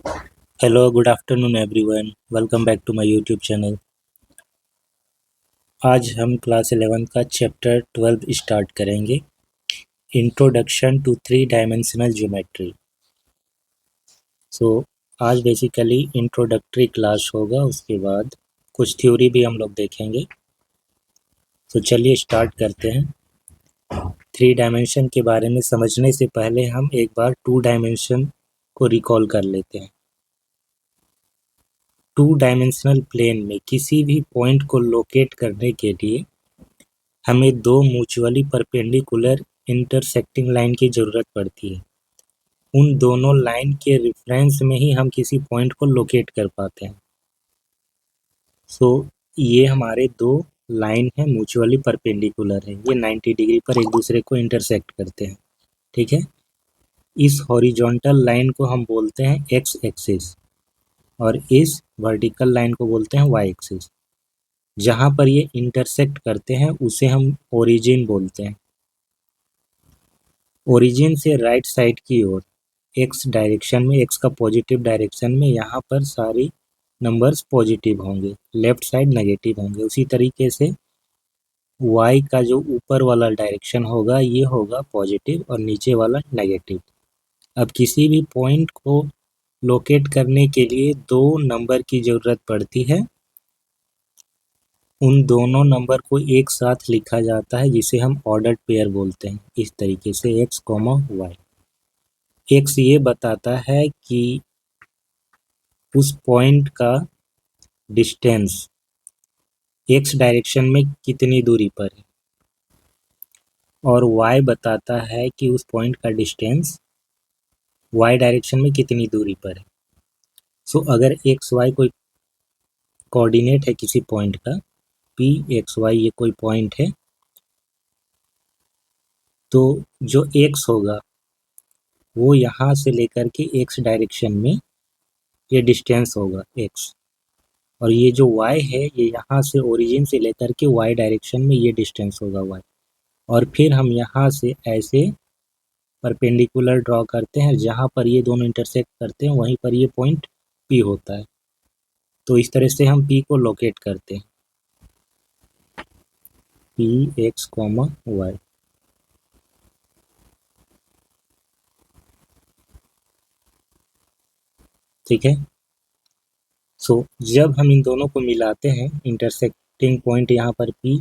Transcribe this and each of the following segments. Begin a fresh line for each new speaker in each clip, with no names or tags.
Hello, good afternoon everyone. Welcome back to my YouTube channel. आज हम class 11 का chapter 12 start करेंगे, introduction to three dimensional geometry. So आज basically introductory class होगा, उसके बाद कुछ थ्योरी भी हम लोग देखेंगे। तो चलिए स्टार्ट करते हैं। थ्री डायमेंशन के बारे में समझने से पहले हम एक बार टू डायमेंशन को रिकॉल कर लेते हैं। टू डायमेंशनल प्लेन में किसी भी पॉइंट को लोकेट करने के लिए हमें दो म्यूचुअली परपेंडिकुलर इंटरसेक्टिंग लाइन की ज़रूरत पड़ती है। उन दोनों लाइन के रेफरेंस में ही हम किसी पॉइंट को लोकेट कर पाते हैं। सो ये हमारे दो लाइन है, म्यूचुअली परपेंडिकुलर है, ये 90 डिग्री पर एक दूसरे को इंटरसेक्ट करते हैं। ठीक है, इस हॉरिजॉन्टल लाइन को हम बोलते हैं एक्स एक्सिस और इस वर्टिकल लाइन को बोलते हैं वाई एक्सिस। जहाँ पर ये इंटरसेक्ट करते हैं उसे हम ओरिजिन बोलते हैं। ओरिजिन से राइट साइड की ओर एक्स डायरेक्शन में, एक्स का पॉजिटिव डायरेक्शन में, यहाँ पर सारी नंबर्स पॉजिटिव होंगे, लेफ्ट साइड नेगेटिव होंगे। उसी तरीके से वाई का जो ऊपर वाला डायरेक्शन होगा ये होगा पॉजिटिव और नीचे वाला नेगेटिव। अब किसी भी पॉइंट को लोकेट करने के लिए दो नंबर की ज़रूरत पड़ती है। उन दोनों नंबर को एक साथ लिखा जाता है जिसे हम ऑर्डर्ड पेयर बोलते हैं, इस तरीके से एक्स कॉमा वाई। एक्स ये बताता है कि उस पॉइंट का डिस्टेंस एक्स डायरेक्शन में कितनी दूरी पर है, और वाई बताता है कि उस पॉइंट का डिस्टेंस वाई डायरेक्शन में कितनी दूरी पर है। सो अगर एक्स वाई कोई कोऑर्डिनेट है किसी पॉइंट का, पी एक्स वाई ये कोई पॉइंट है, तो जो एक्स होगा वो यहाँ से लेकर के एक्स डायरेक्शन में ये डिस्टेंस होगा एक्स, और ये जो y है ये यहाँ से ओरिजिन से लेकर के y डायरेक्शन में ये डिस्टेंस होगा y। और फिर हम यहाँ से ऐसे परपेंडिकुलर ड्रॉ करते हैं, जहाँ पर ये दोनों इंटरसेक्ट करते हैं वहीं पर ये पॉइंट P होता है। तो इस तरह से हम P को लोकेट करते हैं, P x, y। ठीक है, सो जब हम इन दोनों को मिलाते हैं, इंटरसेक्टिंग पॉइंट यहाँ पर P,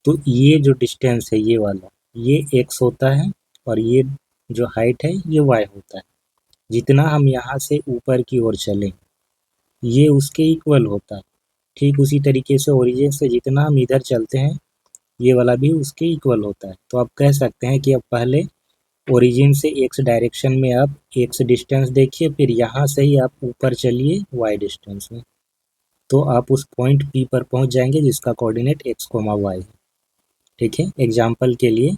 तो ये जो डिस्टेंस है ये वाला, ये x होता है, और ये जो हाइट है ये y होता है। जितना हम यहाँ से ऊपर की ओर चलें ये उसके इक्वल होता है। ठीक उसी तरीके से ओरिजिन से जितना हम इधर चलते हैं ये वाला भी उसके इक्वल होता है। तो आप कह सकते हैं कि अब पहले ओरिजिन से एक्स डायरेक्शन में आप एक्स डिस्टेंस देखिए, फिर यहाँ से ही आप ऊपर चलिए वाई डिस्टेंस में, तो आप उस पॉइंट पी पर पहुँच जाएंगे जिसका कोऑर्डिनेट एक्स कोमा वाई है। ठीक है, एग्जाम्पल के लिए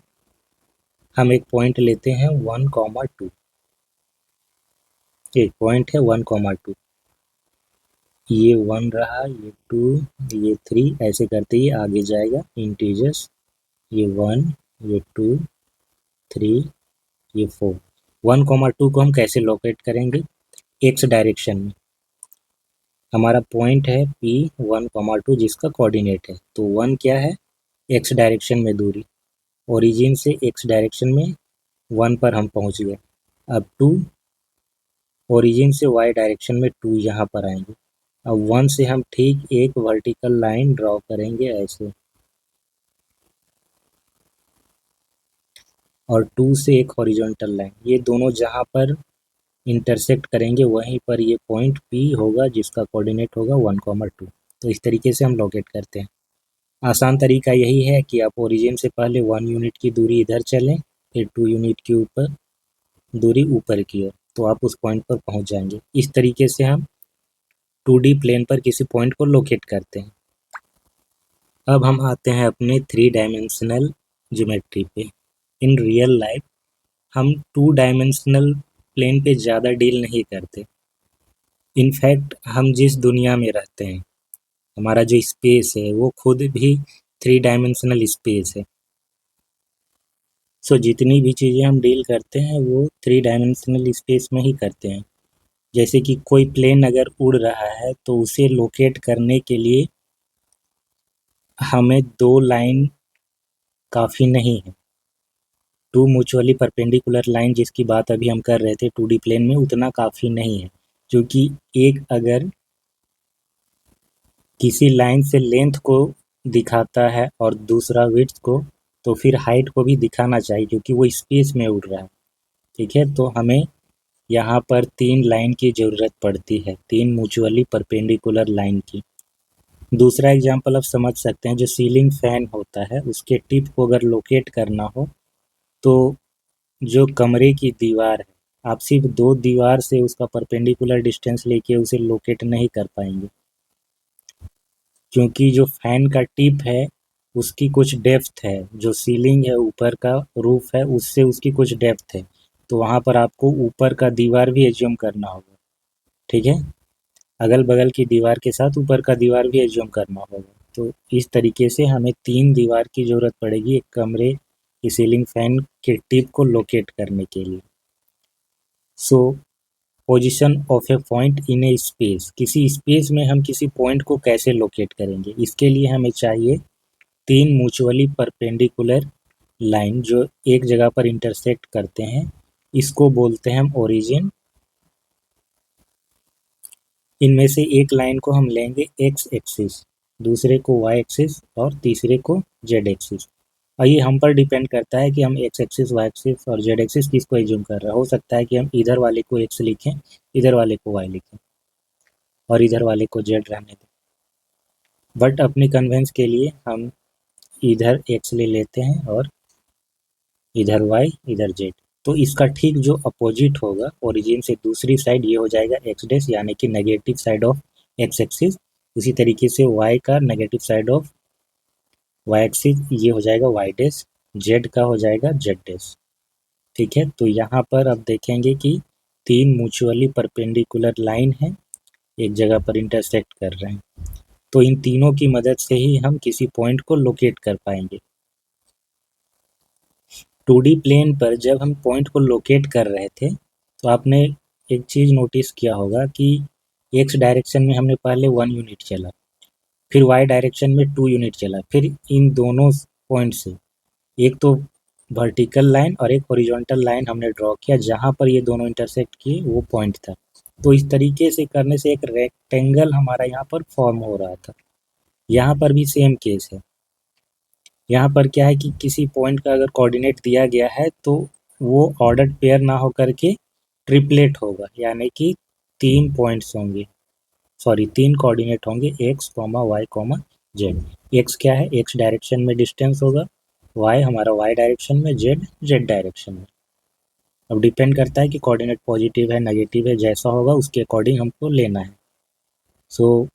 हम एक पॉइंट लेते हैं 1,2। एक पॉइंट है 1,2, ये 1 रहा, ये 2, ये 3, ऐसे करते ही आगे जाएगा इंटीजर्स, ये 1, ये 2, 3, ये 4। 1,2 को हम कैसे लोकेट करेंगे? एक्स डायरेक्शन में हमारा पॉइंट है P 1,2 जिसका कोऑर्डिनेट है, तो 1 क्या है? एक्स डायरेक्शन में दूरी, ओरिजिन से एक्स डायरेक्शन में 1 पर हम पहुंच गए। अब 2, ओरिजिन से y डायरेक्शन में 2 यहाँ पर आएंगे। अब 1 से हम ठीक एक वर्टिकल लाइन ड्रॉ करेंगे ऐसे, और 2 से एक हॉरिजॉन्टल लाइन, ये दोनों जहाँ पर इंटरसेक्ट करेंगे वहीं पर ये पॉइंट P होगा जिसका कोऑर्डिनेट होगा 1,2। तो इस तरीके से हम लोकेट करते हैं। आसान तरीका यही है कि आप ओरिजिन से पहले 1 यूनिट की दूरी इधर चलें, फिर 2 यूनिट की ऊपर दूरी ऊपर की ओर, तो आप उस पॉइंट पर पहुंच जाएंगे। इस तरीके से हम 2D प्लेन पर किसी पॉइंट को लोकेट करते हैं। अब हम आते हैं अपने 3 डायमेंशनल ज्योमेट्री पे। इन रियल लाइफ हम 2 डायमेंशनल प्लेन पे ज़्यादा डील नहीं करते। इनफैक्ट हम जिस दुनिया में रहते हैं, हमारा जो स्पेस है वो खुद भी 3 डायमेंशनल स्पेस है। सो जितनी भी चीज़ें हम डील करते हैं वो 3 डायमेंशनल स्पेस में ही करते हैं। जैसे कि कोई प्लेन अगर उड़ रहा है तो उसे लोकेट करने के लिए हमें दो लाइन काफ़ी नहीं है। टू म्यूचुअली परपेंडिकुलर लाइन जिसकी बात अभी हम कर रहे थे 2D प्लेन में, उतना काफ़ी नहीं है, क्योंकि एक अगर किसी लाइन से लेंथ को दिखाता है और दूसरा विड्थ को, तो फिर हाइट को भी दिखाना चाहिए क्योंकि वो स्पेस में उड़ रहा है। ठीक है, तो हमें यहाँ पर 3 लाइन की ज़रूरत पड़ती है, 3 म्यूचुअली परपेंडिकुलर लाइन की। दूसरा एग्जांपल आप समझ सकते हैं, जो सीलिंग फैन होता है उसके टिप को अगर लोकेट करना हो तो जो कमरे की दीवार है, आप सिर्फ 2 दीवार से उसका परपेंडिकुलर डिस्टेंस लेके उसे लोकेट नहीं कर पाएंगे, क्योंकि जो फैन का टिप है उसकी कुछ डेप्थ है, जो सीलिंग है ऊपर का रूफ है उससे उसकी कुछ डेप्थ है, तो वहाँ पर आपको ऊपर का दीवार भी एज्यूम करना होगा। ठीक है, अगल बगल की दीवार के साथ ऊपर का दीवार भी एज्यूम करना होगा। तो इस तरीके से हमें 3 दीवार की ज़रूरत पड़ेगी एक कमरे की सीलिंग फैन के टिप को लोकेट करने के लिए। सो position of A point in A space, किसी स्पेस में हम किसी पॉइंट को कैसे लोकेट करेंगे, इसके लिए हमें चाहिए 3 म्यूचुअली परपेंडिकुलर लाइन जो एक जगह पर इंटरसेक्ट करते हैं, इसको बोलते हैं हम ओरिजिन। इनमें से एक लाइन को हम लेंगे एक्स एक्सिस, दूसरे को वाई एक्सिस और तीसरे को जेड एक्सिस। और ये हम पर डिपेंड करता है कि हम एक्स एक्सिस, वाई एक्सिस और जेड एक्सिस किसको एज्यूम कर रहे हैं। हो सकता है कि हम इधर वाले को एक्स लिखें, इधर वाले को वाई लिखें और इधर वाले को जेड रहने दें, बट अपनी कन्वेंस के लिए हम इधर एक्स ले लेते हैं और इधर वाई, इधर जेड। तो इसका ठीक जो अपोजिट होगा ओरिजिन से दूसरी साइड, ये हो जाएगा एक्स डैश, यानी कि negative side of x axis. उसी तरीके से वाई का negative side of y axis ये हो जाएगा वाई डैश, जेड का हो जाएगा जेड डैश। ठीक है, तो यहाँ पर अब देखेंगे कि 3 म्यूचुअली परपेंडिकुलर लाइन है, एक जगह पर इंटरसेक्ट कर रहे हैं, तो इन तीनों की मदद से ही हम किसी पॉइंट को लोकेट कर पाएंगे। 2D प्लेन पर जब हम पॉइंट को लोकेट कर रहे थे तो आपने एक चीज़ नोटिस किया होगा कि एक्स डायरेक्शन में हमने पहले 1 यूनिट चला, फिर वाई डायरेक्शन में 2 यूनिट चला, फिर इन दोनों पॉइंट से एक तो वर्टिकल लाइन और एक हॉरिजॉन्टल लाइन हमने ड्रॉ किया, जहाँ पर ये दोनों इंटरसेक्ट किए वो पॉइंट था। तो इस तरीके से करने से एक रेक्टेंगल हमारा यहाँ पर फॉर्म हो रहा था। यहाँ पर भी सेम केस है। यहाँ पर क्या है कि किसी पॉइंट का अगर कोऑर्डिनेट दिया गया है तो वो ऑर्डर्ड पेयर ना होकर के ट्रिपलेट होगा, यानी कि 3 पॉइंट्स होंगे, सॉरी 3 कोऑर्डिनेट होंगे, x comma y comma z. X क्या है, एक्स डायरेक्शन में डिस्टेंस होगा, वाई हमारा वाई डायरेक्शन में, जेड जेड डायरेक्शन में। अब डिपेंड करता है कि कोऑर्डिनेट पॉजिटिव है नेगेटिव है, जैसा होगा उसके अकॉर्डिंग हमको लेना है। सो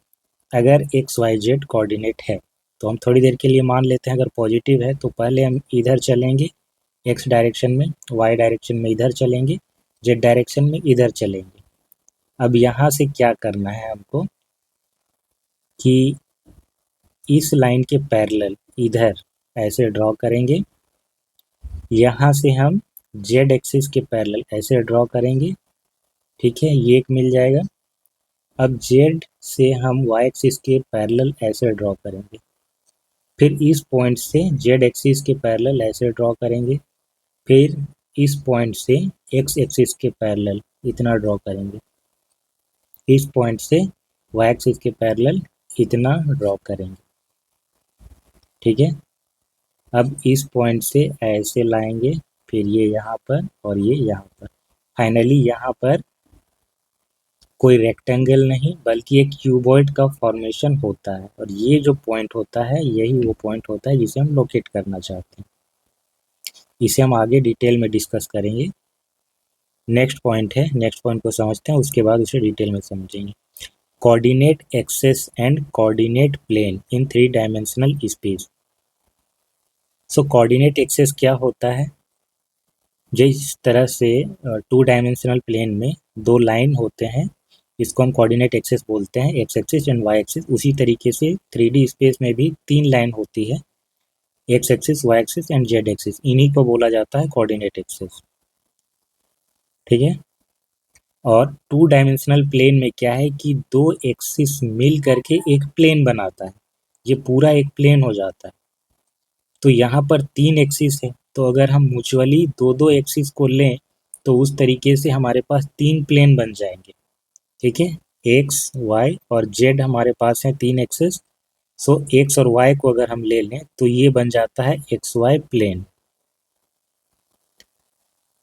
अगर एक्स वाई जेड कोऑर्डिनेट है तो हम थोड़ी देर के लिए मान लेते हैं अगर पॉजिटिव है तो पहले हम इधर चलेंगे एक्स डायरेक्शन में, वाई डायरेक्शन में इधर चलेंगे, जेड डायरेक्शन में इधर चलेंगे। अब यहाँ से क्या करना है हमको कि इस लाइन के पैरेलल इधर ऐसे ड्रॉ करेंगे, यहाँ से हम जेड एक्सिस के पैरेलल ऐसे ड्रॉ करेंगे। ठीक है, ये एक मिल जाएगा। अब जेड से हम वाई एक्सिस के पैरेलल ऐसे ड्रॉ करेंगे, फिर इस पॉइंट से जेड एक्सिस के पैरेलल ऐसे ड्रॉ करेंगे, फिर इस पॉइंट से एक्स एक्सिस के पैरेलल इतना ड्रॉ करेंगे, इस पॉइंट से वाई एक्सिस के पैरेलल इतना ड्रॉ करेंगे। ठीक है, अब इस पॉइंट से ऐसे लाएंगे, फिर ये यहाँ पर और ये यहाँ पर। फाइनली यहाँ पर कोई रेक्टेंगल नहीं बल्कि एक क्यूबॉइड का फॉर्मेशन होता है, और ये जो पॉइंट होता है यही वो पॉइंट होता है जिसे हम लोकेट करना चाहते हैं। इसे हम आगे डिटेल में डिस्कस करेंगे। नेक्स्ट पॉइंट है, नेक्स्ट पॉइंट को समझते हैं, उसके बाद उसे डिटेल में समझेंगे। Coordinate axes and coordinate plane in 3 dimensional space. So coordinate axes क्या होता है, जिस तरह से 2 डायमेंशनल प्लेन में 2 लाइन होते हैं, इसको हम कोऑर्डिनेट एक्सेस बोलते हैं, x axis and y axis. उसी तरीके से 3D स्पेस में भी 3 लाइन होती है, x axis, y axis and z axis, इन्हीं को बोला जाता है कोऑर्डिनेट एक्सेस। ठीक है, और टू डायमेंशनल प्लेन में क्या है कि दो एक्सिस मिल करके एक प्लेन बनाता है, ये पूरा एक प्लेन हो जाता है। तो यहाँ पर तीन एक्सिस है, तो अगर हम म्यूचुअली दो दो एक्सिस को लें तो उस तरीके से हमारे पास तीन प्लेन बन जाएंगे। ठीक है, एक्स वाई और जेड हमारे पास है तीन एक्सिस। सो एक्स और वाई को अगर हम ले लें तो ये बन जाता है एक्स वाई प्लेन।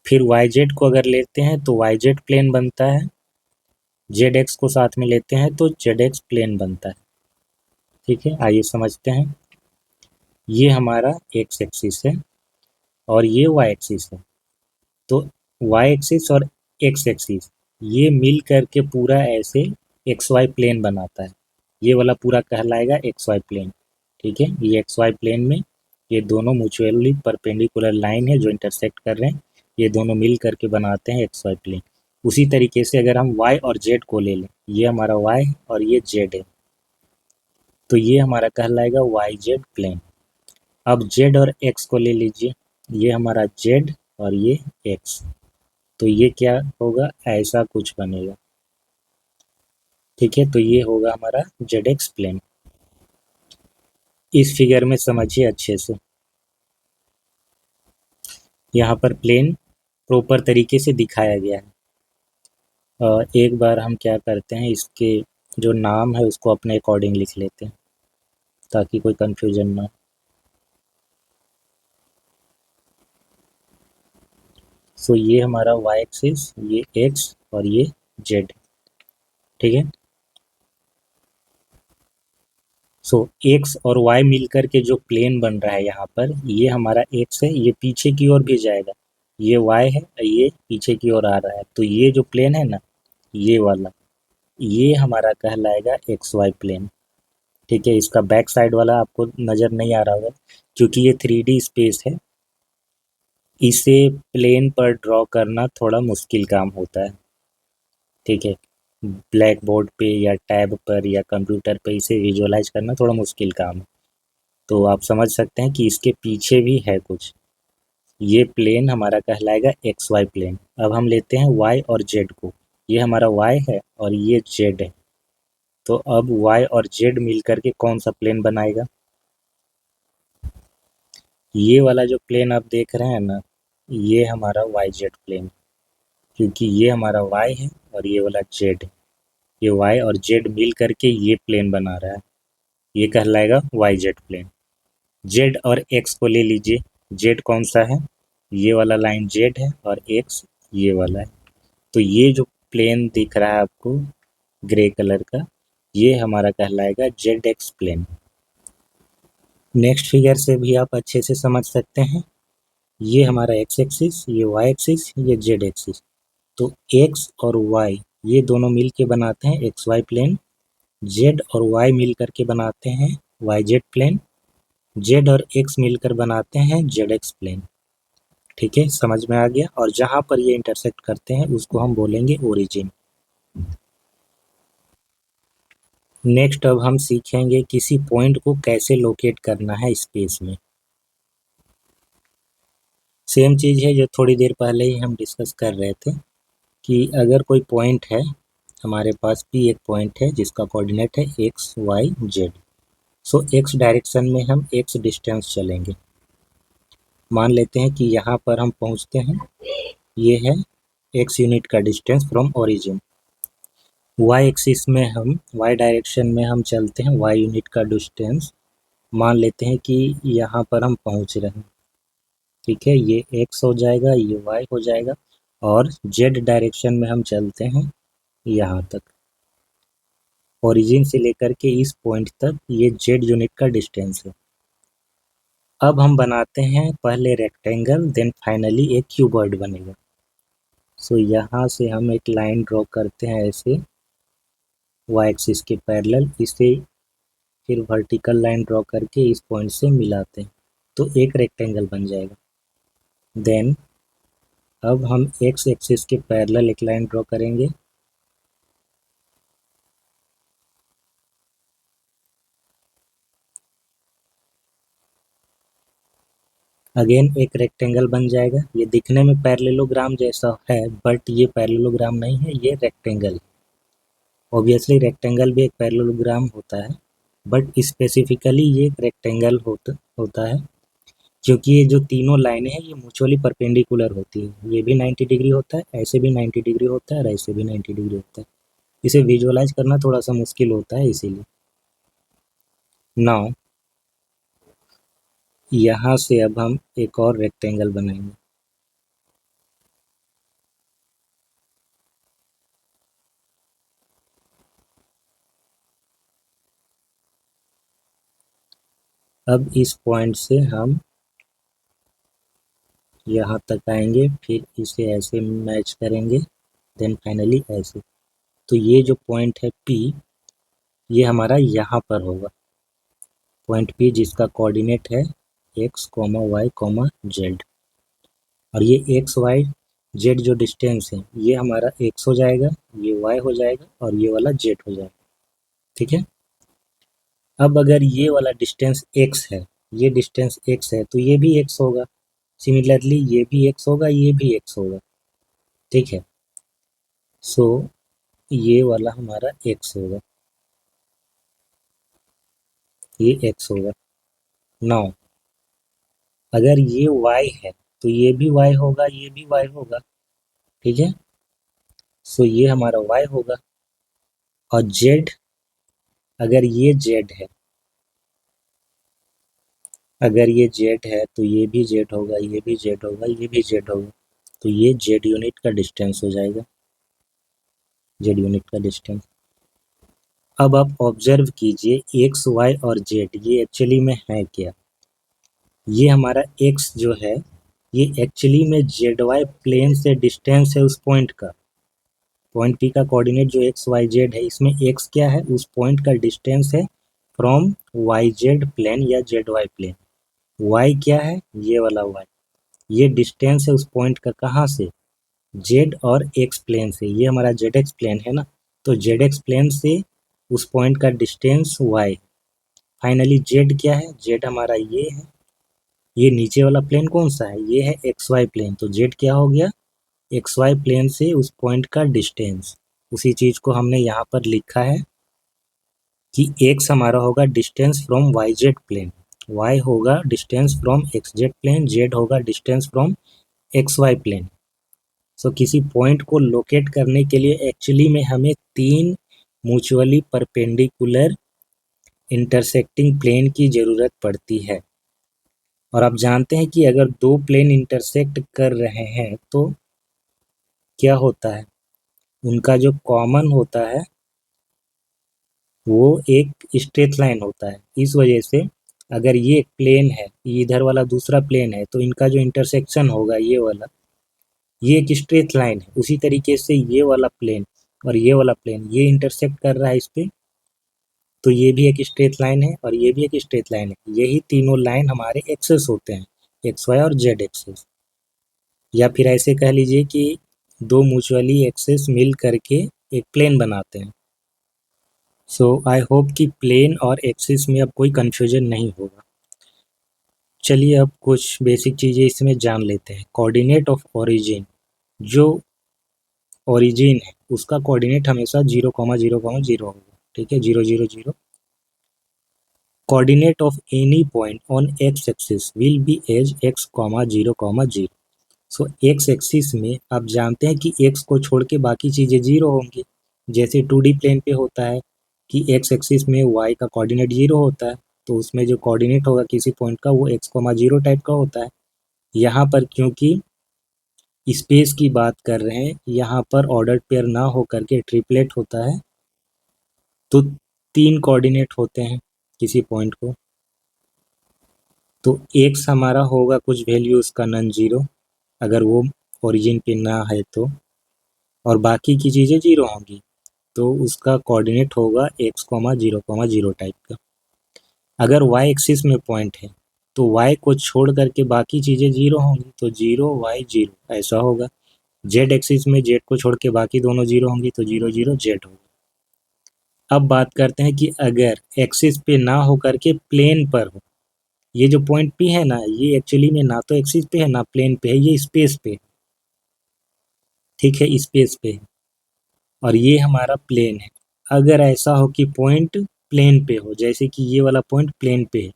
फिर वाई जेड को अगर लेते हैं तो वाई जेड प्लेन बनता है। जेड एक्स को साथ में लेते हैं तो जेड एक्स प्लेन बनता है। ठीक है, आइए समझते हैं। ये हमारा एक्स एक्सिस है और ये वाई एक्सिस है। तो वाई एक्सिस और एक्स एक्सिस ये मिल करके पूरा ऐसे एक्स वाई प्लेन बनाता है। ये वाला पूरा कहलाएगा एक्स वाई प्लेन। ठीक है, ये एक्स वाई प्लेन में ये दोनों म्यूचुअली परपेंडिकुलर लाइन है जो इंटरसेक्ट कर रहे हैं, ये दोनों मिल करके बनाते हैं एक्स वाई प्लेन। उसी तरीके से अगर हम वाई और जेड को ले लें, ये हमारा वाई और ये जेड है, तो ये हमारा कहलाएगा वाई जेड प्लेन। अब जेड और एक्स को ले लीजिए, ये हमारा जेड और ये एक्स, तो ये क्या होगा, ऐसा कुछ बनेगा। ठीक है, तो ये होगा हमारा जेड एक्स प्लेन। इस फिगर में समझिए अच्छे से, यहाँ पर प्लेन प्रॉपर तरीके से दिखाया गया है। एक बार हम क्या करते हैं, इसके जो नाम है उसको अपने अकॉर्डिंग लिख लेते हैं ताकि कोई कंफ्यूजन ना हो। सो ये हमारा वाई एक्सिस, ये एक्स और ये जेड। ठीक है, सो एक्स और वाई मिलकर के जो प्लेन बन रहा है यहाँ पर, ये हमारा एक्स है, ये पीछे की ओर भी जाएगा, ये वाई है, ये पीछे की ओर आ रहा है, तो ये जो प्लेन है ना, ये वाला, ये हमारा कहलाएगा एक्स वाई प्लेन। ठीक है, इसका बैक साइड वाला आपको नज़र नहीं आ रहा होगा क्योंकि ये 3D स्पेस है, इसे प्लेन पर ड्रॉ करना थोड़ा मुश्किल काम होता है। ठीक है, ब्लैक बोर्ड पे या टैब पर या कंप्यूटर पे इसे विजुअलाइज करना थोड़ा मुश्किल काम है। तो आप समझ सकते हैं कि इसके पीछे भी है कुछ। ये प्लेन हमारा कहलाएगा एक्स वाई प्लेन। अब हम लेते हैं वाई और जेड को, ये हमारा वाई है और ये जेड है, तो अब वाई और जेड मिलकर के कौन सा प्लेन बनाएगा, ये वाला जो प्लेन आप देख रहे हैं ना, ये हमारा वाई जेड प्लेन, क्योंकि ये हमारा वाई है और ये वाला जेड है, ये वाई और जेड मिल करके ये प्लेन बना रहा है, ये कहलाएगा वाई जेड प्लेन। जेड और एक्स को ले लीजिए, जेड कौन सा है, ये वाला लाइन जेड है और एक्स ये वाला है, तो ये जो प्लेन दिख रहा है आपको ग्रे कलर का, ये हमारा कहलाएगा z x plane. Next figure से भी आप अच्छे से समझ सकते हैं, ये हमारा एक्स एक्सिस, ये वाई एक्सिस, ये जेड एक्सिस, तो एक्स और वाई ये दोनों मिल के बनाते हैं एक्स वाई प्लेन। जेड और वाई मिल करके बनाते हैं वाई जेड प्लेन। जेड और एक्स मिलकर बनाते हैं जेड एक्स प्लेन। ठीक है, समझ में आ गया। और जहाँ पर ये इंटरसेक्ट करते हैं उसको हम बोलेंगे ओरिजिन। नेक्स्ट अब हम सीखेंगे किसी पॉइंट को कैसे लोकेट करना है स्पेस में। सेम चीज़ है जो थोड़ी देर पहले ही हम डिस्कस कर रहे थे कि अगर कोई पॉइंट है, हमारे पास P एक पॉइंट है जिसका कोऑर्डिनेट है एक्स वाई जेड। सो एक्स डायरेक्शन में हम एक्स डिस्टेंस चलेंगे। मान लेते हैं कि यहाँ पर हम पहुँचते हैं, ये है एक्स यूनिट का distance from origin. Y axis में हम वाई डायरेक्शन में हम चलते हैं, वाई यूनिट का डिस्टेंस मान लेते हैं कि यहाँ पर हम पहुँच रहे हैं। ठीक है, ये एक्स हो जाएगा, ये वाई हो जाएगा, और जेड डायरेक्शन में हम चलते हैं यहाँ तक। ओरिजिन से लेकर के इस पॉइंट तक ये जेड यूनिट का डिस्टेंस है। अब हम बनाते हैं पहले रेक्टेंगल, देन फाइनली एक क्यूबॉइड बनेगा। सो यहाँ से हम एक लाइन ड्रॉ करते हैं ऐसे वाई एक्सिस के पैरेलल, इसे फिर वर्टिकल लाइन ड्रॉ करके इस पॉइंट से मिलाते हैं, तो एक रेक्टेंगल बन जाएगा। देन अब हम एक्स एक्सिस के पैरेलल एक लाइन ड्रॉ करेंगे, अगेन एक रेक्टेंगल बन जाएगा। ये दिखने में पैरेललोग्राम जैसा है बट ये पैरेललोग्राम नहीं है, ये रेक्टेंगल। ऑब्वियसली रेक्टेंगल भी एक पैरेललोग्राम होता है बट स्पेसिफिकली ये एक रेक्टेंगल होता है क्योंकि ये जो तीनों लाइनें हैं ये म्यूचुअली परपेंडिकुलर होती है। ये भी 90 डिग्री होता है, ऐसे भी 90 डिग्री होता है और ऐसे भी 90 डिग्री होता है। इसे विजुअलाइज करना थोड़ा सा मुश्किल होता है इसीलिए। नाउ यहाँ से अब हम एक और रेक्टेंगल बनाएंगे। अब इस पॉइंट से हम यहाँ तक आएंगे, फिर इसे ऐसे मैच करेंगे, देन फाइनली ऐसे। तो ये जो पॉइंट है P, ये हमारा यहाँ पर होगा पॉइंट P, जिसका कोऑर्डिनेट है x, y, z। और ये x, y, z जो डिस्टेंस है ये हमारा x हो जाएगा, ये y हो जाएगा और ये वाला z हो जाएगा। ठीक है। अब अगर ये वाला डिस्टेंस x है, ये डिस्टेंस x है तो ये भी x होगा। सिमिलरली ये भी x होगा, ये भी x होगा। ठीक है। सो ये वाला हमारा x होगा, ये x होगा। नाउ अगर ये y है तो ये भी y होगा, ये भी y होगा। ठीक है। सो ये हमारा y होगा। और z, अगर ये z है, अगर ये z है तो ये भी z होगा, ये भी z होगा, ये भी z होगा। तो ये z यूनिट का डिस्टेंस हो जाएगा, z यूनिट का डिस्टेंस। अब आप ऑब्जर्व कीजिए x, y और z ये एक्चुअली में है क्या। ये हमारा x जो है ये एक्चुअली में ZY प्लेन से डिस्टेंस है उस पॉइंट का। पॉइंट P का कोऑर्डिनेट जो x, y, z है, इसमें x क्या है, उस पॉइंट का डिस्टेंस है फ्रॉम YZ प्लेन या ZY प्लेन। y क्या है, ये वाला y, ये डिस्टेंस है उस पॉइंट का, कहाँ से, z और x प्लेन से। ये हमारा ZX प्लेन है ना, तो ZX प्लेन से उस पॉइंट का डिस्टेंस y। फाइनली z क्या है, z हमारा ये है। ये नीचे वाला प्लेन कौन सा है, ये है XY प्लेन। तो z क्या हो गया, XY प्लेन से उस पॉइंट का डिस्टेंस। उसी चीज को हमने यहाँ पर लिखा है कि x हमारा होगा distance from YZ plane, y होगा distance from XZ plane, z होगा distance from XY plane. So किसी पॉइंट को लोकेट करने के लिए एक्चुअली में हमें 3 म्यूचुअली परपेंडिकुलर इंटरसेक्टिंग प्लेन की ज़रूरत पड़ती है। और आप जानते हैं कि अगर 2 प्लेन इंटरसेक्ट कर रहे हैं तो क्या होता है, उनका जो कॉमन होता है वो एक स्ट्रेट लाइन होता है। इस वजह से अगर ये एक प्लेन है, इधर वाला दूसरा प्लेन है, तो इनका जो इंटरसेक्शन होगा ये वाला, ये एक स्ट्रेट लाइन है। उसी तरीके से ये वाला प्लेन और ये वाला प्लेन ये इंटरसेक्ट कर रहा है इस पे, तो ये भी एक स्ट्रेट लाइन है और ये भी एक स्ट्रेट लाइन है। यही तीनों लाइन हमारे एक्सेस होते हैं, एक्स वाई और जेड एक्सेस। या फिर ऐसे कह लीजिए कि 2 म्यूचुअली एक्सेस मिल करके एक प्लेन बनाते हैं। सो आई होप कि प्लेन और एक्सिस में अब कोई कंफ्यूजन नहीं होगा। चलिए अब कुछ बेसिक चीज़ें इसमें जान लेते हैं। कोऑर्डिनेट ऑफ ओरिजिन, जो ओरिजिन है उसका कोऑर्डिनेट हमेशा 0,0,0 होगा। ठीक है, 0,0,0। Coordinate of any point on x axis will be as x, 0,0। So x axis में आप जानते हैं कि x को छोड़ के बाकी चीज़ें 0 होंगी। जैसे 2D प्लेन पे होता है कि एक्स एक्सिस में y का कोऑर्डिनेट 0 होता है, तो उसमें जो कोऑर्डिनेट होगा किसी पॉइंट का वो x, 0 टाइप का होता है। यहाँ पर क्योंकि स्पेस की बात कर रहे हैं, यहाँ पर ऑर्डर पेयर ना हो करके ट्रिपलेट होता है, तो 3 कोऑर्डिनेट होते हैं किसी पॉइंट को। तो x हमारा होगा कुछ वैल्यू उसका नॉन जीरो, अगर वो ओरिजिन पे ना है तो, और बाकी की चीज़ें 0 होंगी, तो उसका कोऑर्डिनेट होगा x, 0,0 टाइप का। अगर y एक्सिस में पॉइंट है तो y को छोड़ करके बाकी चीज़ें 0 होंगी, तो 0, y, 0 ऐसा होगा। z एक्सिस में z को छोड़ के बाकी दोनों 0 होंगी, तो 0, 0, z होगा। अब बात करते हैं कि अगर एक्सिस पे ना हो करके प्लेन पर हो, ये जो पॉइंट P है ना, ये एक्चुअली में ना तो एक्सिस पे है ना प्लेन पे है, ये स्पेस पे है। ठीक है, स्पेस पे है और ये हमारा प्लेन है। अगर ऐसा हो कि पॉइंट प्लेन पे हो, जैसे कि ये वाला पॉइंट प्लेन पे है,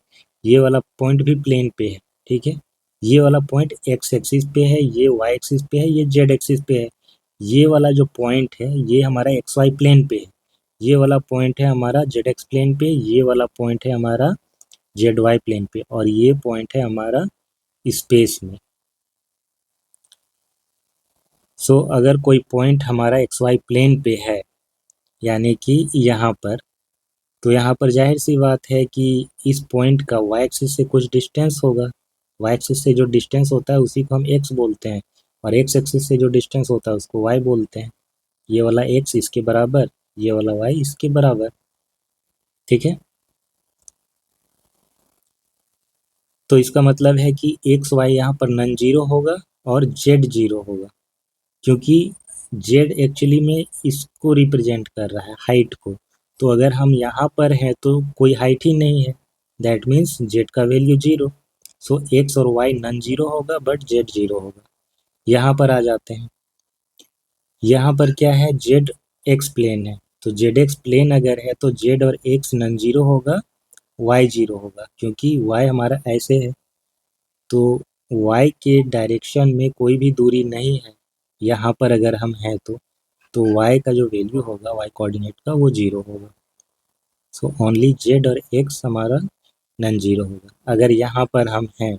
ये वाला पॉइंट भी प्लेन पे है, ठीक है, ये वाला पॉइंट एक्स एक्सिस पे है, ये वाई एक्सिस पे है, ये जेड एक्सिस पे है, ये वाला जो पॉइंट है ये हमारा एक्स वाई प्लेन पे है, ये वाला पॉइंट है हमारा जेड एक्स प्लेन पे, ये वाला पॉइंट है हमारा जेड वाई प्लेन पे, और ये पॉइंट है हमारा स्पेस में। सो अगर कोई पॉइंट हमारा एक्स वाई प्लेन पे है, यानी कि यहाँ पर, तो यहाँ पर जाहिर सी बात है कि इस पॉइंट का वाई एक्सिस से कुछ डिस्टेंस होगा। वाई एक्सिस से जो डिस्टेंस होता है उसी को हम एक्स बोलते हैं, और एक्स एक्सिस से जो डिस्टेंस होता है उसको वाई बोलते हैं। ये वाला एक्स इसके बराबर, ये वाला वाई इसके बराबर। ठीक है, तो इसका मतलब है कि एक्स वाई यहाँ पर नॉन जीरो होगा और जेड जीरो होगा, क्योंकि जेड एक्चुअली में इसको रिप्रेजेंट कर रहा है, हाइट को। तो अगर हम यहाँ पर हैं तो कोई हाइट ही नहीं है, दैट मीन्स जेड का वैल्यू जीरो। सो एक्स और वाई नॉन जीरो होगा बट जेड जीरो होगा। यहाँ पर आ जाते हैं, यहाँ पर क्या है, जेड एक्स प्लेन है, तो जेड एक्स प्लेन अगर है तो जेड और एक्स नॉन जीरो होगा, वाई जीरो होगा, क्योंकि वाई हमारा ऐसे है, तो वाई के डायरेक्शन में कोई भी दूरी नहीं है यहाँ पर अगर हम हैं तो y का जो वैल्यू होगा y कोऑर्डिनेट का वो जीरो होगा। सो ओनली z और x हमारा नॉन जीरो होगा। अगर यहाँ पर हम हैं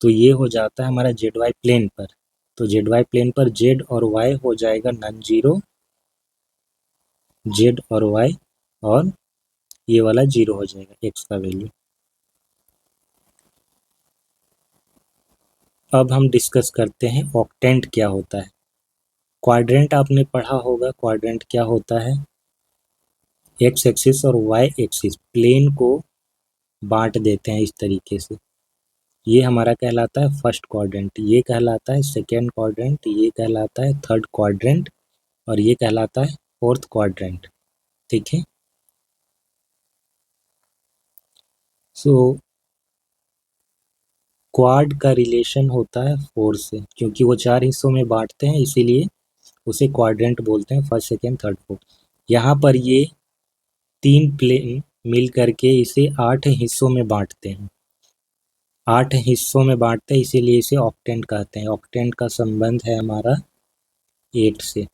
तो ये हो जाता है हमारा जेड वाई प्लेन पर, तो जेड वाई प्लेन पर z और y हो जाएगा नॉन जीरो, z और y, और ये वाला जीरो हो जाएगा x का वैल्यू। अब हम डिस्कस करते हैं ऑक्टेंट क्या होता है। क्वाड्रेंट आपने पढ़ा होगा, क्वाड्रेंट क्या होता है, एक्स एक्सिस और वाई एक्सिस प्लेन को बांट देते हैं इस तरीके से। ये हमारा कहलाता है फर्स्ट क्वाड्रेंट, ये कहलाता है सेकेंड क्वाड्रेंट, ये कहलाता है थर्ड क्वाड्रेंट, और ये कहलाता है फोर्थ क्वाड्रेंट। ठीक है, सो क्वाड का रिलेशन होता है फोर से, क्योंकि वो चार हिस्सों में बांटते हैं इसीलिए उसे क्वाड्रेंट बोलते हैं, फर्स्ट सेकेंड थर्ड फोर्थ। यहाँ पर ये तीन प्लेन मिल करके इसे 8 हिस्सों में बांटते हैं, 8 हिस्सों में बांटते हैं, इसीलिए इसे ऑक्टेंट कहते हैं। ऑक्टेंट का संबंध है हमारा 8 से।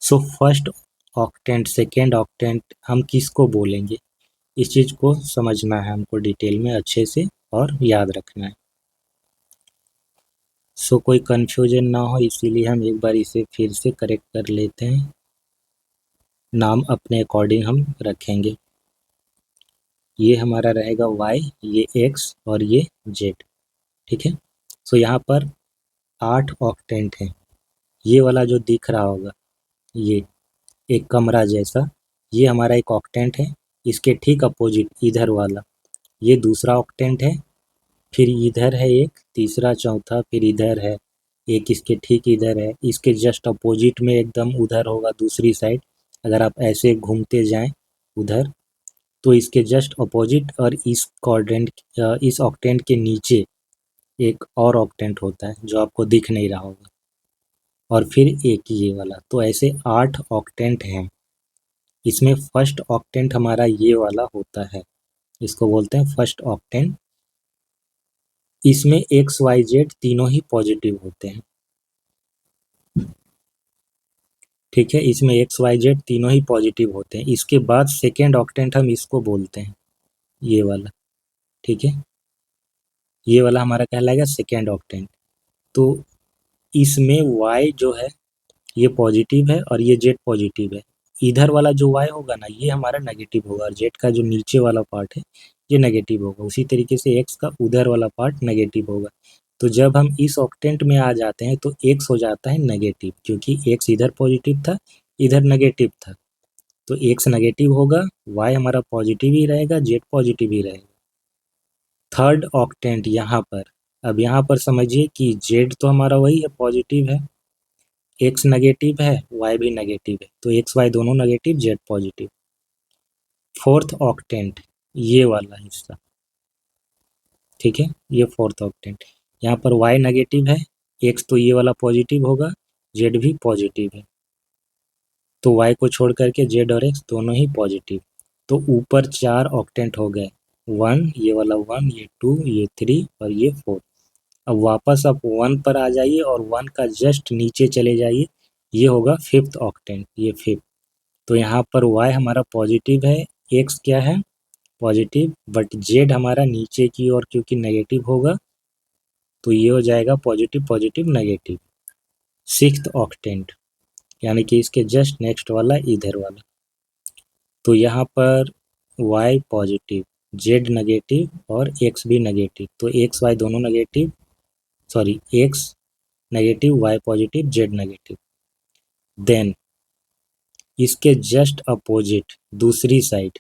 So first octant second octant हम किसको बोलेंगे, इस चीज़ को समझना है हमको डिटेल में अच्छे से और याद रखना है। सो कोई कन्फ्यूजन ना हो इसीलिए हम एक बार इसे फिर से करेक्ट कर लेते हैं, नाम अपने अकॉर्डिंग हम रखेंगे। ये हमारा रहेगा y, ये x और ये z। ठीक है, सो यहाँ पर 8 ऑक्टेंट हैं। ये वाला जो दिख रहा होगा, ये एक कमरा जैसा, ये हमारा एक ऑक्टेंट है। इसके ठीक अपोजिट इधर वाला ये दूसरा ऑक्टेंट है, फिर इधर है एक तीसरा चौथा, फिर इधर है एक, इसके ठीक इधर है, इसके जस्ट अपोजिट में एकदम उधर होगा दूसरी साइड। अगर आप ऐसे घूमते जाएं उधर तो इसके जस्ट अपोजिट और इस क्वाड्रेंट, इस ऑक्टेंट के नीचे एक और ऑक्टेंट होता है जो आपको दिख नहीं रहा होगा, और फिर एक ये वाला। तो ऐसे 8 ऑक्टेंट हैं। इसमें फर्स्ट ऑक्टेंट हमारा ये वाला होता है, इसको बोलते हैं फर्स्ट ऑक्टेंट। इसमें एक्स वाई जेड तीनों ही पॉजिटिव होते हैं। ठीक है, इसमें एक्स वाई जेड तीनों ही पॉजिटिव होते हैं। इसके बाद सेकेंड ऑक्टेंट हम इसको बोलते हैं, ये वाला। ठीक है, ये वाला हमारा कहलाएगा सेकेंड ऑक्टेंट। तो इसमें y जो है ये पॉजिटिव है और ये z पॉजिटिव है। इधर वाला जो y होगा ना ये हमारा नेगेटिव होगा, और z का जो नीचे वाला पार्ट है ये नेगेटिव होगा। उसी तरीके से x का उधर वाला पार्ट नेगेटिव होगा। तो जब हम इस ऑक्टेंट में आ जाते हैं तो x हो जाता है नेगेटिव, क्योंकि x इधर पॉजिटिव था इधर नेगेटिव था, तो x नेगेटिव होगा, y हमारा पॉजिटिव ही रहेगा, z पॉजिटिव ही रहेगा। थर्ड ऑक्टेंट यहाँ पर, अब यहाँ पर समझिए कि z तो हमारा वही है, पॉजिटिव है, x नेगेटिव है, y भी नेगेटिव है, तो x y दोनों negative, z positive. Fourth octant ये वाला हिस्सा, ठीक है, ये फोर्थ ऑक्टेंट। यहाँ पर y नेगेटिव है, x तो ये वाला पॉजिटिव होगा, z भी पॉजिटिव है, तो y को छोड़ करके z और x दोनों ही पॉजिटिव। तो ऊपर 4 ऑक्टेंट हो गए, 1, ये वाला 1, ये 2, ये 3 और ये 4। अब वापस आप 1 पर आ जाइए और 1 का जस्ट नीचे चले जाइए, ये होगा फिफ्थ ऑक्टेंट, ये फिफ्थ। तो यहाँ पर y हमारा पॉजिटिव है, x क्या है पॉजिटिव, बट z हमारा नीचे की ओर क्योंकि नेगेटिव होगा, तो ये हो जाएगा positive positive negative, sixth octant, यानी कि इसके जस्ट नेक्स्ट वाला इधर वाला। तो यहाँ पर y पॉजिटिव, z नेगेटिव और x भी नेगेटिव, तो x y दोनों negative, sorry x negative y positive z negative. Then इसके जस्ट अपोजिट दूसरी साइड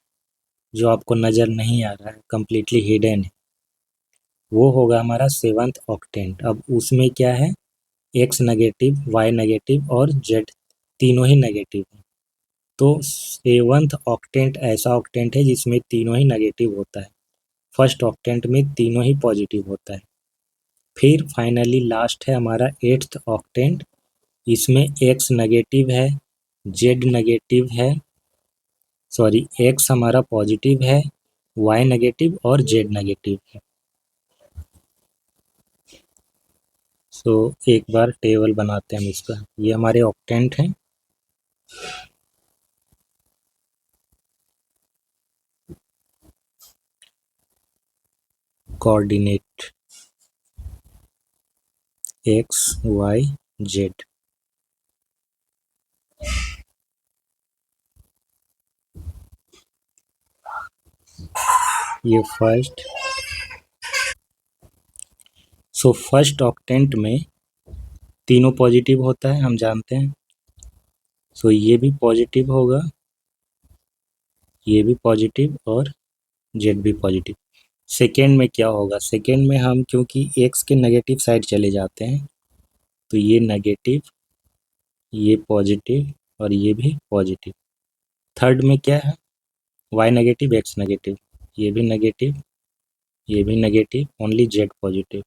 जो आपको नज़र नहीं आ रहा है, कम्प्लीटली हिडन है, वो होगा हमारा सेवंथ ऑक्टेंट। अब उसमें क्या है, x नेगेटिव y नेगेटिव और z तीनों ही नेगेटिव है। तो सेवंथ ऑक्टेंट ऐसा ऑक्टेंट है जिसमें तीनों ही नेगेटिव होता है, फर्स्ट ऑक्टेंट में तीनों ही पॉजिटिव होता है। फिर फाइनली लास्ट है हमारा एट्थ ऑक्टेंट, इसमें x नेगेटिव है, z नेगेटिव है, सॉरी x हमारा पॉजिटिव है, y नेगेटिव और z नेगेटिव है। सो एक बार टेबल बनाते हैं हम इसका, ये हमारे ऑक्टेंट हैं। कोऑर्डिनेट x y z, ये फर्स्ट। सो फर्स्ट ऑक्टेंट में तीनों पॉजिटिव होता है, हम जानते हैं। सो ये भी पॉजिटिव होगा, ये भी पॉजिटिव और जेड भी पॉजिटिव। सेकेंड में क्या होगा, सेकेंड में हम क्योंकि एक्स के नेगेटिव साइड चले जाते हैं, तो ये नेगेटिव, ये पॉजिटिव और ये भी पॉजिटिव। थर्ड में क्या है, वाई नेगेटिव एक्स नेगेटिव, ये भी नेगेटिव, ये भी नेगेटिव, ओनली जेड पॉजिटिव।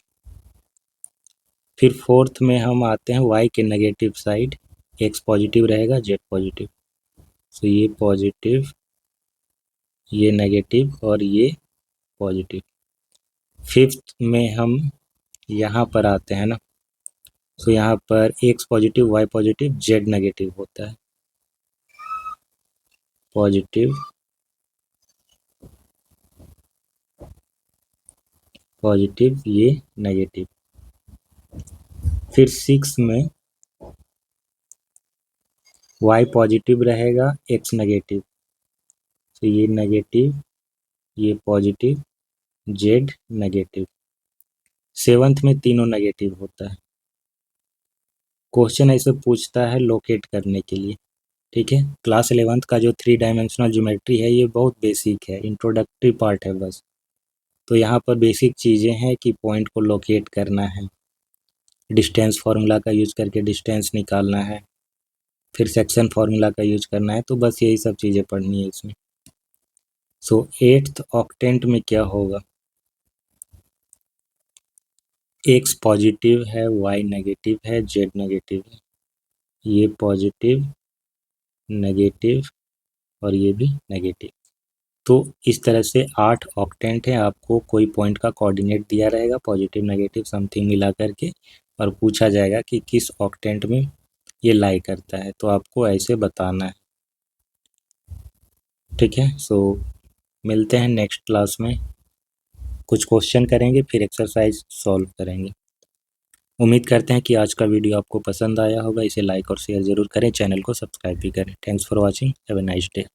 फिर फोर्थ में हम आते हैं वाई के नेगेटिव साइड, एक्स पॉजिटिव रहेगा, जेड पॉजिटिव। सो ये पॉजिटिव, ये नेगेटिव और ये पॉजिटिव। फिफ्थ में हम यहाँ पर आते हैं ना, सो यहाँ पर x positive y positive z negative होता है, पॉजिटिव पॉजिटिव ये नेगेटिव। फिर सिक्स में वाई पॉजिटिव रहेगा, एक्स नेगेटिव, तो ये नेगेटिव, ये पॉजिटिव, जेड नेगेटिव। सेवंथ में तीनों नेगेटिव होता है। क्वेश्चन ऐसे पूछता है लोकेट करने के लिए, ठीक है। क्लास 11th का जो 3 डायमेंशनल ज्योमेट्री है ये बहुत बेसिक है, इंट्रोडक्टरी पार्ट है बस। तो यहाँ पर बेसिक चीज़ें हैं कि पॉइंट को लोकेट करना है, डिस्टेंस फार्मूला का यूज करके डिस्टेंस निकालना है, फिर सेक्शन फार्मूला का यूज करना है, तो बस यही सब चीज़ें पढ़नी है इसमें। सो एट्थ ऑक्टेंट में क्या होगा, एक्स पॉजिटिव है, वाई नेगेटिव है, जेड नेगेटिव है, ये पॉजिटिव नेगेटिव और ये भी नेगेटिव। तो इस तरह से 8 ऑक्टेंट है, आपको कोई पॉइंट का कोऑर्डिनेट दिया रहेगा पॉजिटिव नेगेटिव समथिंग मिला करके, और पूछा जाएगा कि किस ऑक्टेंट में ये लाई करता है, तो आपको ऐसे बताना है, ठीक है। सो मिलते हैं नेक्स्ट क्लास में, कुछ क्वेश्चन करेंगे फिर एक्सरसाइज सॉल्व करेंगे। उम्मीद करते हैं कि आज का वीडियो आपको पसंद आया होगा, इसे लाइक और शेयर ज़रूर करें, चैनल को सब्सक्राइब भी करें। Thanks for watching, have a nice day.